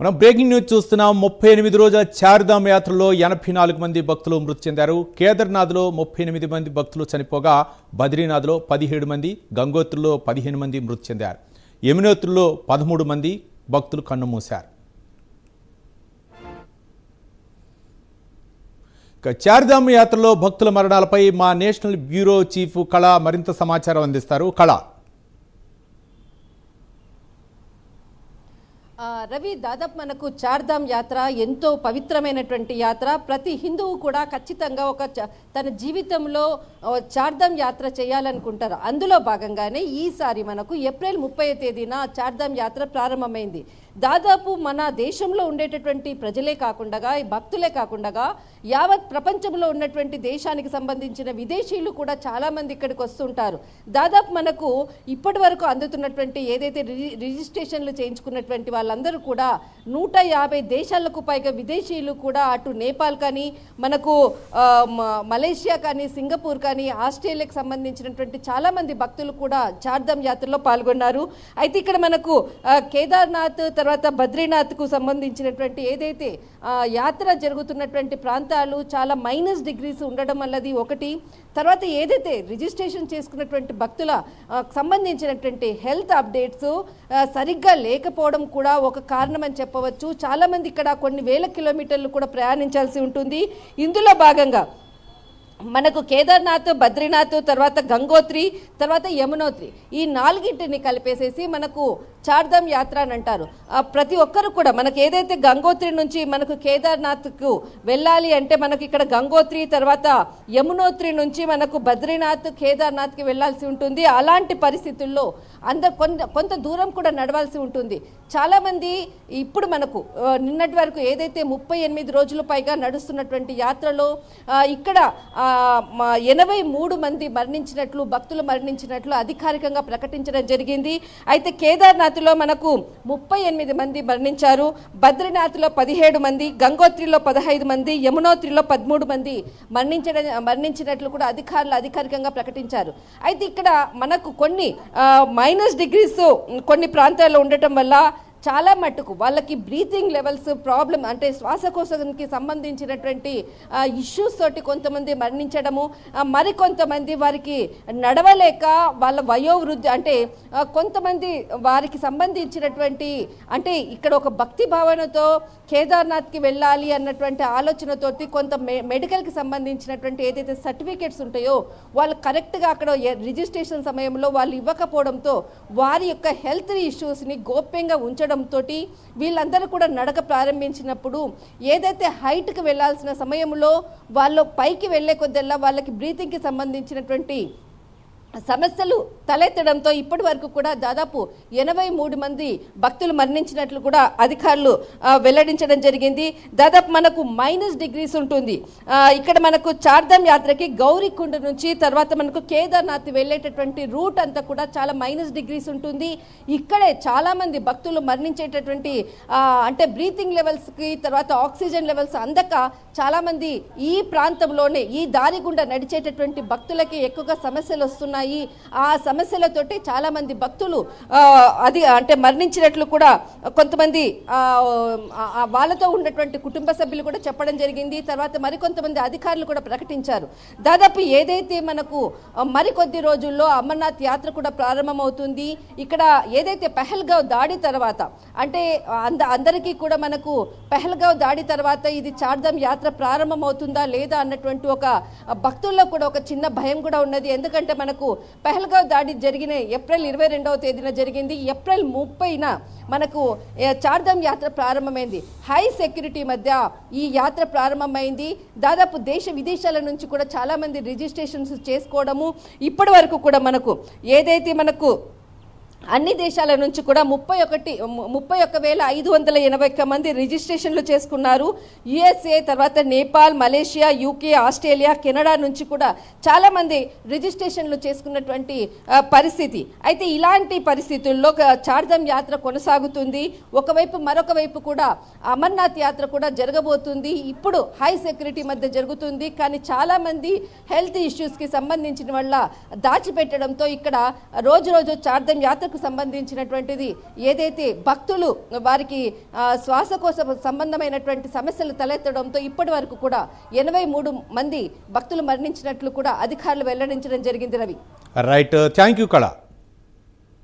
మనం breaking news చూస్తున్నాం. 38 రోజుల చార్ధామ్ యాత్రలో 84 మంది భక్తులు మృతి చెందారు. కేదార్నాథ్లో 38 మంది భక్తులు చనిపోగా బద్రీనాథ్లో 17 మంది, గంగోత్రిలో 15 మంది మృతి చెందారు. యమునోత్రిలో 13 మంది భక్తులు కన్నుమూశారు. చార్ధామ్ యాత్రలో భక్తుల మరణాలపై మా నేషనల్ బ్యూరో చీఫ్ కళ మరింత సమాచారం అందిస్తారు. కళ. రవి, దాదాపు మనకు చార్ధామ్ యాత్ర ఎంతో పవిత్రమైనటువంటి యాత్ర. ప్రతి హిందువు కూడా ఖచ్చితంగా తన జీవితంలో చార్ధామ్ యాత్ర చేయాలనుకుంటారు. అందులో భాగంగానే ఈసారి మనకు ఏప్రిల్ 30వ తేదీన చార్ధామ్ యాత్ర ప్రారంభమైంది. దాదాపు మన దేశంలో ఉండేటటువంటి ప్రజలే కాకుండా, భక్తులే కాకుండా యావత్ ప్రపంచంలో ఉన్నటువంటి దేశానికి సంబంధించిన విదేశీయులు కూడా చాలామంది ఇక్కడికి వస్తుంటారు. దాదాపు మనకు ఇప్పటి వరకు అందుతున్నటువంటి ఏదైతే రిజిస్ట్రేషన్లు చేయించుకున్నటువంటి వాళ్ళందరూ కూడా 150 దేశాలకు పైగా విదేశీయులు కూడా అటు నేపాల్ కానీ, మనకు మలేషియా కానీ, సింగపూర్ కానీ, ఆస్ట్రేలియాకి సంబంధించినటువంటి చాలామంది భక్తులు కూడా చార్ధామ్ యాత్రలో పాల్గొన్నారు. అయితే ఇక్కడ మనకు కేదార్నాథ్ తర్వాత బద్రీనాథ్కు సంబంధించినటువంటి ఏదైతే యాత్ర జరుగుతున్నటువంటి ప్రాంతాలు చాలా -డిగ్రీస్ ఉండడం వల్లది ఒకటి. తర్వాత ఏదైతే రిజిస్ట్రేషన్ చేసుకున్నటువంటి భక్తుల సంబంధించినటువంటి హెల్త్ అప్డేట్స్ సరిగ్గా లేకపోవడం కూడా ఒక కారణం అని చెప్పవచ్చు. చాలామంది ఇక్కడ కొన్ని వేల కిలోమీటర్లు కూడా ప్రయాణించాల్సి ఉంటుంది. ఇందులో భాగంగా మనకు కేదార్నాథ్, బద్రీనాథ్, తర్వాత గంగోత్రి, తర్వాత యమునోత్రి, ఈ 4ంటిని కలిపేసేసి మనకు చార్ధామ్ యాత్ర అని అంటారు. ప్రతి ఒక్కరు కూడా మనకు ఏదైతే గంగోత్రి నుంచి మనకు కేదార్నాథ్కు వెళ్ళాలి అంటే మనకు ఇక్కడ గంగోత్రి తర్వాత యమునోత్రి నుంచి మనకు బద్రీనాథ్, కేదార్నాథ్కి వెళ్ళాల్సి ఉంటుంది. అలాంటి పరిస్థితుల్లో కొంత దూరం కూడా నడవాల్సి ఉంటుంది. చాలామంది ఇప్పుడు మనకు నిన్నటి వరకు ఏదైతే 38 రోజుల పైగా నడుస్తున్నటువంటి యాత్రలో ఇక్కడ 83 మంది మరణించినట్లు, భక్తులు మరణించినట్లు అధికారికంగా ప్రకటించడం జరిగింది. అయితే కేదార్నాథ్లో మనకు 38 మంది మరణించారు, బద్రీనాథ్లో 17 మంది, గంగోత్రిలో 15 మంది, యమునోత్రిలో 13 మంది మరణించినట్లు కూడా అధికారులు అధికారికంగా ప్రకటించారు. అయితే ఇక్కడ మనకు కొన్ని -డిగ్రీస్ కొన్ని ప్రాంతాల్లో ఉండటం వల్ల చాలా మట్టుకు వాళ్ళకి బ్రీతింగ్ లెవెల్స్ ప్రాబ్లం, అంటే శ్వాసకోశానికి సంబంధించినటువంటి ఇష్యూస్ తోటి కొంతమంది మరణించడము, మరికొంతమంది వారికి నడవలేక వాళ్ళ వయోవృద్ధి, అంటే కొంతమంది వారికి సంబంధించినటువంటి, అంటే ఇక్కడ ఒక భక్తి భావనతో కేదార్నాథ్కి వెళ్ళాలి అన్నటువంటి ఆలోచనతోటి కొంత మెడికల్కి సంబంధించినటువంటి ఏదైతే సర్టిఫికేట్స్ ఉంటాయో వాళ్ళు కరెక్ట్గా అక్కడ రిజిస్ట్రేషన్ సమయంలో వాళ్ళు ఇవ్వకపోవడంతో వారి యొక్క హెల్త్ ఇష్యూస్ని గోప్యంగా ఉంచడం తోటి వీళ్ళందరూ కూడా నడక ప్రారంభించినప్పుడు ఏదైతే హైట్కి వెళ్ళాల్సిన సమయంలో వాళ్ళు పైకి వెళ్ళే కొద్దల్లా వాళ్ళకి బ్రీతింగ్కి సంబంధించినటువంటి సమస్యలు తలెత్తడంతో ఇప్పటి వరకు కూడా దాదాపు 83 మంది భక్తులు మరణించినట్లు కూడా అధికారులు వెల్లడించడం జరిగింది. దాదాపు మనకు -డిగ్రీస్ ఉంటుంది. ఇక్కడ మనకు చార్ధామ్ యాత్రకి గౌరీకుండ నుంచి తర్వాత మనకు కేదార్నాథ్ వెళ్ళేటటువంటి రూట్ అంతా కూడా చాలా -డిగ్రీస్ ఉంటుంది. ఇక్కడే చాలామంది భక్తులు మరణించేటటువంటి అంటే బ్రీతింగ్ లెవెల్స్కి తర్వాత ఆక్సిజన్ లెవెల్స్ అందక చాలామంది ఈ ప్రాంతంలోనే ఈ దారి గుండా నడిచేటటువంటి భక్తులకి ఎక్కువగా సమస్యలు వస్తున్నాయి. ఆ సమస్యలతోటి చాలా మంది భక్తులు అంటే మరణించినట్లు కూడా కొంతమంది వాళ్ళతో ఉన్నటువంటి కుటుంబ సభ్యులు కూడా చెప్పడం జరిగింది. తర్వాత మరికొంతమంది అధికారులు కూడా ప్రకటించారు. దాదాపు ఏదైతే మనకు మరికొద్ది రోజుల్లో అమర్నాథ్ యాత్ర కూడా ప్రారంభమవుతుంది. ఇక్కడ ఏదైతే పెహల్గావ్ దాడి తర్వాత, అంటే అందరికీ కూడా మనకు పెహల్గావ్ దాడి తర్వాత ఇది చార్ధామ్ యాత్ర ప్రారంభమవుతుందా లేదా అన్నటువంటి ఒక భక్తుల్లో కూడా ఒక చిన్న భయం కూడా ఉన్నది. ఎందుకంటే మనకు పెహల్గావ్ దాడి జరిగిన ఏప్రిల్ 22వ తేదీన జరిగింది. ఏప్రిల్ 30న మనకు చార్ధామ్ యాత్ర ప్రారంభమైంది. హై సెక్యూరిటీ మధ్య ఈ యాత్ర ప్రారంభమైంది. దాదాపు దేశ విదేశాల నుంచి కూడా చాలామంది రిజిస్ట్రేషన్స్ చేసుకోవడము, ఇప్పటి వరకు కూడా మనకు ఏదైతే మనకు అన్ని దేశాల నుంచి కూడా 31,581 మంది రిజిస్ట్రేషన్లు చేసుకున్నారు. USA తర్వాత Nepal, Malaysia, UK, Australia, Canada నుంచి కూడా చాలామంది రిజిస్ట్రేషన్లు చేసుకున్నటువంటి పరిస్థితి. అయితే ఇలాంటి పరిస్థితుల్లో చార్ధామ్ యాత్ర కొనసాగుతుంది. ఒకవైపు మరొక వైపు కూడా అమర్నాథ్ యాత్ర కూడా జరగబోతుంది. ఇప్పుడు హై సెక్యూరిటీ మధ్య జరుగుతుంది. కానీ చాలామంది హెల్త్ ఇష్యూస్కి సంబంధించిన వల్ల దాచిపెట్టడంతో ఇక్కడ రోజు చార్ధామ్ యాత్ర సమస్యలకు సంబంధించినటువంటిది ఏదైతే భక్తులు వారికి శ్వాసకోశ సంబంధమైనటువంటి సమస్యలు తలెత్తడంతో ఇప్పటి వరకు కూడా 83 మంది భక్తులు మరణించినట్లు కూడా అధికారులు వెల్లడించడం జరిగింది. రవి. రైట్, థ్యాంక్ యూ కళ.